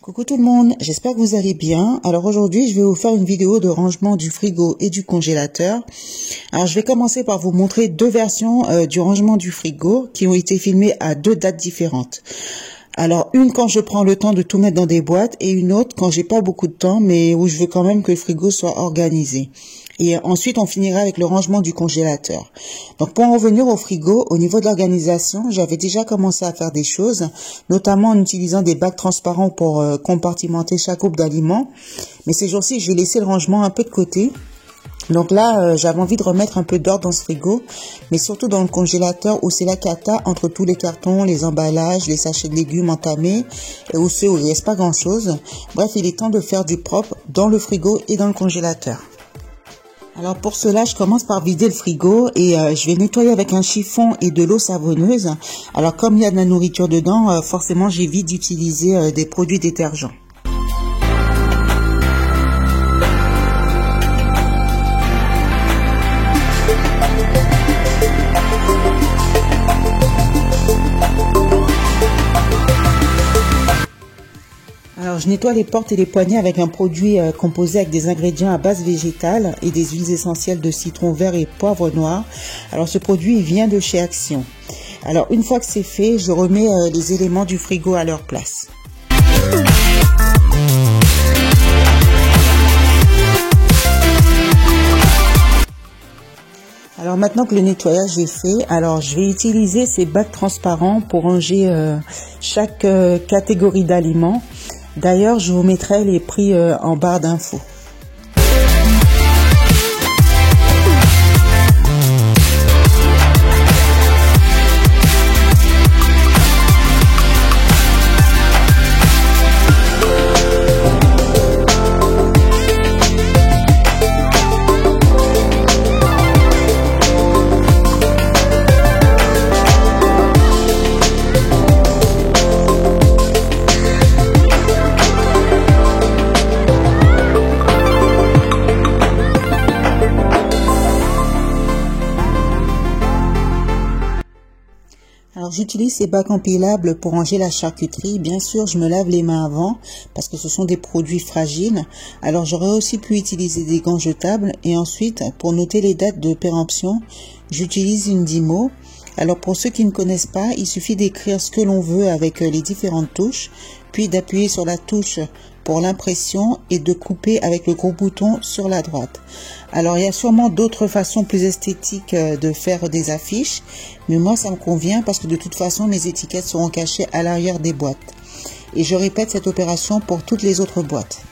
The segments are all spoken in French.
Coucou tout le monde, j'espère que vous allez bien. Alors aujourd'hui, je vais vous faire une vidéo de rangement du frigo et du congélateur. Alors je vais commencer par vous montrer deux versions du rangement du frigo qui ont été filmées à deux dates différentes. Alors une quand je prends le temps de tout mettre dans des boîtes et une autre quand j'ai pas beaucoup de temps mais où je veux quand même que le frigo soit organisé. Et ensuite, on finira avec le rangement du congélateur. Donc, pour en revenir au frigo, au niveau de l'organisation, j'avais déjà commencé à faire des choses, notamment en utilisant des bacs transparents pour compartimenter chaque groupe d'aliments. Mais ces jours-ci, je vais laisser le rangement un peu de côté. Donc là, j'avais envie de remettre un peu d'ordre dans ce frigo, mais surtout dans le congélateur où c'est la cata entre tous les cartons, les emballages, les sachets de légumes entamés, et où ceux où il ne reste pas grand-chose. Bref, il est temps de faire du propre dans le frigo et dans le congélateur. Alors pour cela, je commence par vider le frigo et je vais nettoyer avec un chiffon et de l'eau savonneuse. Alors comme il y a de la nourriture dedans, forcément j'évite d'utiliser des produits détergents. Alors, je nettoie les portes et les poignées avec un produit composé avec des ingrédients à base végétale et des huiles essentielles de citron vert et poivre noir. Alors, ce produit vient de chez Action. Alors, une fois que c'est fait, je remets les éléments du frigo à leur place. Alors maintenant que le nettoyage est fait, alors je vais utiliser ces bacs transparents pour ranger chaque catégorie d'aliments. D'ailleurs, je vous mettrai les prix en barre d'infos. Alors j'utilise ces bacs empilables pour ranger la charcuterie. Bien sûr, je me lave les mains avant parce que ce sont des produits fragiles. Alors j'aurais aussi pu utiliser des gants jetables. Et ensuite, pour noter les dates de péremption, j'utilise une Dymo. Alors pour ceux qui ne connaissent pas, il suffit d'écrire ce que l'on veut avec les différentes touches, puis d'appuyer sur la touche pour l'impression et de couper avec le gros bouton sur la droite. Alors il y a sûrement d'autres façons plus esthétiques de faire des affiches, mais moi ça me convient parce que de toute façon mes étiquettes seront cachées à l'arrière des boîtes. Et je répète cette opération pour toutes les autres boîtes.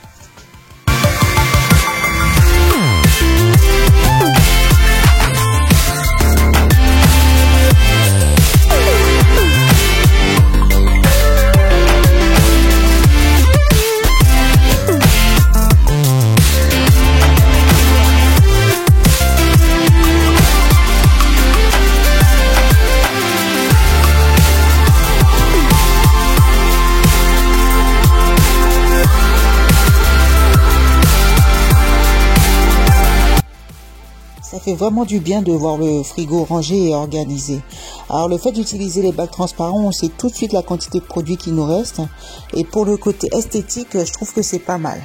Ça fait vraiment du bien de voir le frigo rangé et organisé. Alors le fait d'utiliser les bacs transparents, on sait tout de suite la quantité de produits qui nous reste. Et pour le côté esthétique, je trouve que c'est pas mal.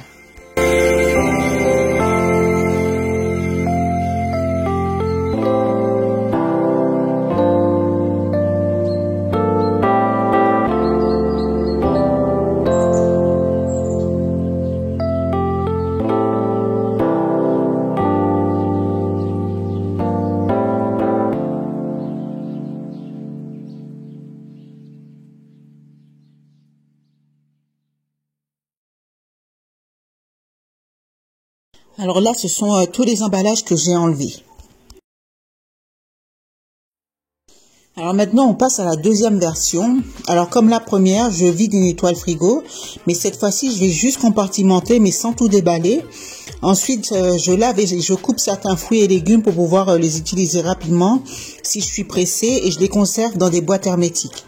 Alors là, ce sont tous les emballages que j'ai enlevés. Alors maintenant, on passe à la deuxième version. Alors comme la première, je vide et nettoie le frigo. Mais cette fois-ci, je vais juste compartimenter, mais sans tout déballer. Ensuite, je lave et je coupe certains fruits et légumes pour pouvoir les utiliser rapidement si je suis pressée. Et je les conserve dans des boîtes hermétiques.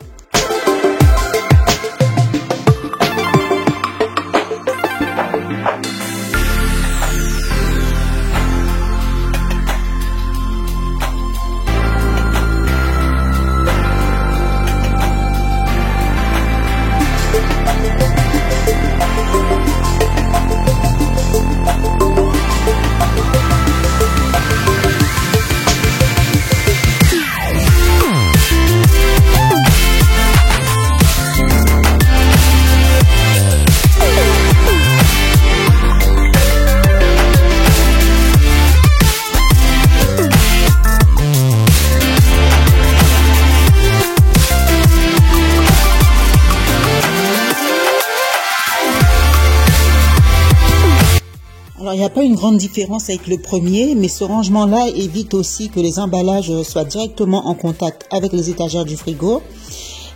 Alors, il n'y a pas une grande différence avec le premier, mais ce rangement-là évite aussi que les emballages soient directement en contact avec les étagères du frigo.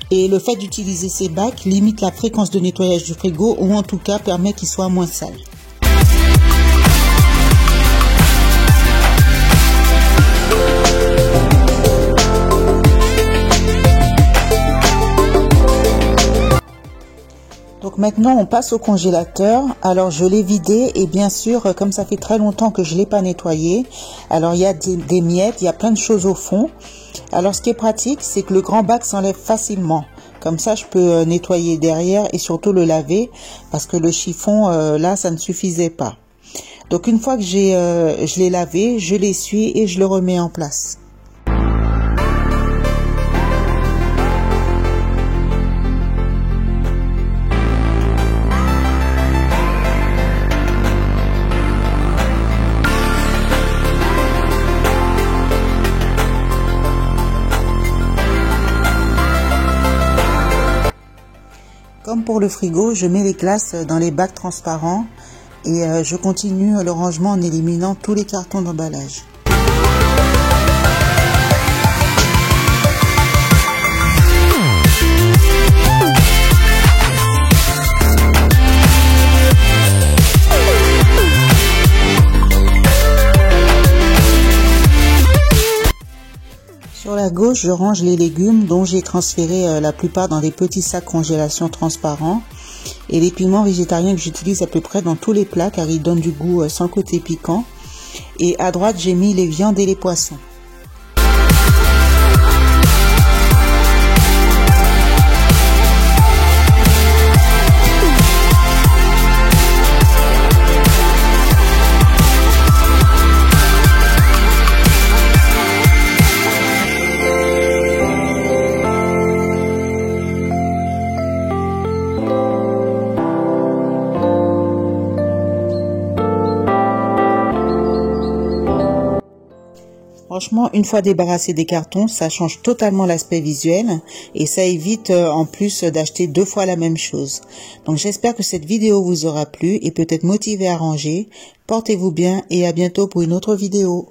Et le fait d'utiliser ces bacs limite la fréquence de nettoyage du frigo, ou en tout cas permet qu'il soit moins sale. Donc maintenant on passe au congélateur. Alors je l'ai vidé et bien sûr comme ça fait très longtemps que je l'ai pas nettoyé, alors il y a des miettes, il y a plein de choses au fond. Alors ce qui est pratique, c'est que le grand bac s'enlève facilement. Comme ça je peux nettoyer derrière et surtout le laver parce que le chiffon là ça ne suffisait pas. Donc une fois que je l'ai lavé, je l'essuie et je le remets en place. Comme pour le frigo, je mets les glaces dans les bacs transparents et je continue le rangement en éliminant tous les cartons d'emballage. Sur la gauche, je range les légumes dont j'ai transféré la plupart dans des petits sacs congélation transparents et les piments végétariens que j'utilise à peu près dans tous les plats car ils donnent du goût sans côté piquant. Et à droite, j'ai mis les viandes et les poissons. Franchement, une fois débarrassé des cartons, ça change totalement l'aspect visuel et ça évite en plus d'acheter deux fois la même chose. Donc j'espère que cette vidéo vous aura plu et peut-être motivé à ranger. Portez-vous bien et à bientôt pour une autre vidéo.